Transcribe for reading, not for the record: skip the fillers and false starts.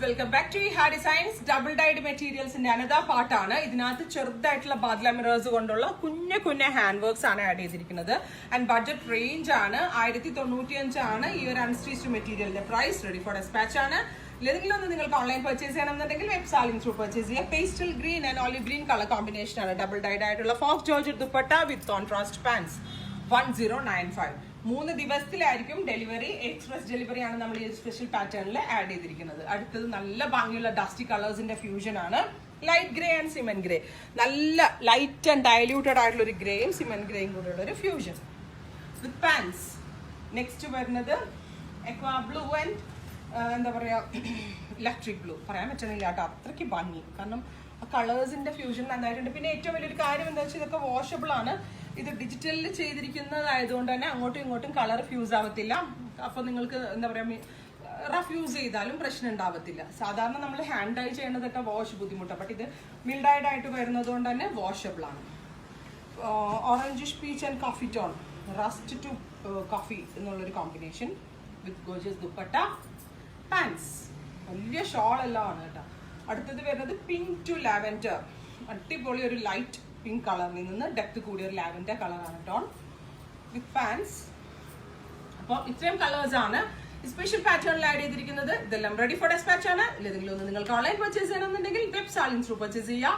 Welcome back to ഹാ designs. Double died മെറ്റീരിയൽസിന്റെ another പാർട്ടാണ്. ഇതിനകത്ത് ചെറുതായിട്ടുള്ള ബാദ്ല മിറേഴ്സ് കൊണ്ടുള്ള കുഞ്ഞു ഹാൻഡ് വർക്ക്സ് ആണ് ആഡ് ചെയ്തിരിക്കുന്നത്. ആൻഡ് ബഡ്ജറ്റ് റേഞ്ച് ആണ് 1095 ആണ് ഈ ഒരു അൺസ്റ്റിച്ച്ഡ് മെറ്റീരിയലിന്റെ പ്രൈസ്. റെഡി ഫോർ ഡെസ്പാച്ച് ആണ്. ഏതെങ്കിലും ഒന്ന് നിങ്ങൾക്ക് ഓൺലൈൻ പർച്ചേസ് ചെയ്യണമെന്നുണ്ടെങ്കിൽ വെബ് സാലിംഗ് ത്രൂ പർച്ചേസ് ചെയ്യുക. Pastel green and olive green colour combination ആണ്. ഡബിൾ ഡൈഡ് ആയിട്ടുള്ള faux georgette dupatta with contrast pants. 1095. 3 ദിവസത്തിലായിരിക്കും ഡെലിവറി. എക്സ്പ്രസ് ഡെലിവറി ആണ് നമ്മൾ ഈ സ്പെഷ്യൽ പാറ്റേണിൽ ആഡ് ചെയ്തിരിക്കുന്നത്. അടുത്തത് നല്ല ഭംഗിയുള്ള ഡസ്റ്റി കളേഴ്സിന്റെ ഫ്യൂഷൻ ആണ്. Light grey and cement grey. നല്ല ലൈറ്റ് ആൻഡ് ഡയല്യൂട്ടഡ് ആയിട്ടുള്ള ഒരു ഗ്രേയും സിമെന്റ് ഗ്രേയും കൂടെയുള്ള ഒരു ഫ്യൂഷൻ വിത്ത് പാൻസ്. നെക്സ്റ്റ് വരുന്നത് എക്വാ ബ്ലൂ ആൻഡ് എന്താ പറയാ ഇലക്ട്രിക് ബ്ലൂ. പറയാൻ പറ്റണില്ല കേട്ടോ, അത്രയ്ക്ക് ഭംഗി. കാരണം ആ കളേഴ്സിന്റെ ഫ്യൂഷൻ നന്നായിട്ടുണ്ട്. പിന്നെ ഏറ്റവും വലിയൊരു കാര്യം എന്താ വെച്ചാൽ ഇതൊക്കെ വാഷബിൾ ആണ്. ഇത് ഡിജിറ്റലിൽ ചെയ്തിരിക്കുന്നതായതുകൊണ്ട് തന്നെ അങ്ങോട്ടും ഇങ്ങോട്ടും കളർ ഫ്യൂസ് ആവത്തില്ല. അപ്പൊ നിങ്ങൾക്ക് എന്താ പറയാ റഫ് യൂസ് ചെയ്താലും പ്രശ്നം ഉണ്ടാവത്തില്ല. സാധാരണ നമ്മൾ ഹാൻഡ് ഡൈ ചെയ്യണതൊക്കെ വാഷ് ബുദ്ധിമുട്ടാണ്. ബട്ട് ഇത് മിൽഡൈഡ് ആയിട്ട് വരുന്നത് കൊണ്ട് തന്നെ വാഷബിൾ ആണ്. Orangish peach and coffee tone, rust to coffee എന്നുള്ളൊരു combination with gorgeous dupatta pants. വലിയ ഷോൾ എല്ലാം ആണ് കേട്ടോ. അടുത്തത് വരുന്നത് പിങ്ക് ടു ലാവൻഡർ. അടിപൊളി ഒരു ലൈറ്റ് പിങ്ക് കളറിൽ നിന്ന് ഡെപ്ത് കൂടിയ ഒരു ലാവൻഡർ കളറാണ് ടോൺ വിത്ത് പാൻസ്. അപ്പോൾ ഇത്രയും കളേഴ്സ് ആണ് സ്പെഷ്യൽ പാറ്റേണിൽ ആഡ് ചെയ്തിരിക്കുന്നത്. ഇതെല്ലാം റെഡി ഫോർ ഡെസ്പാച്ച് ആണ്. ഏതെങ്കിലും ഒന്ന് നിങ്ങൾക്ക് ഓൺലൈൻ പർച്ചേസ് ചെയ്യണമെന്നുണ്ടെങ്കിൽ വെബ് സാലിംഗ് ത്രൂ പർച്ചേസ് ചെയ്യാം.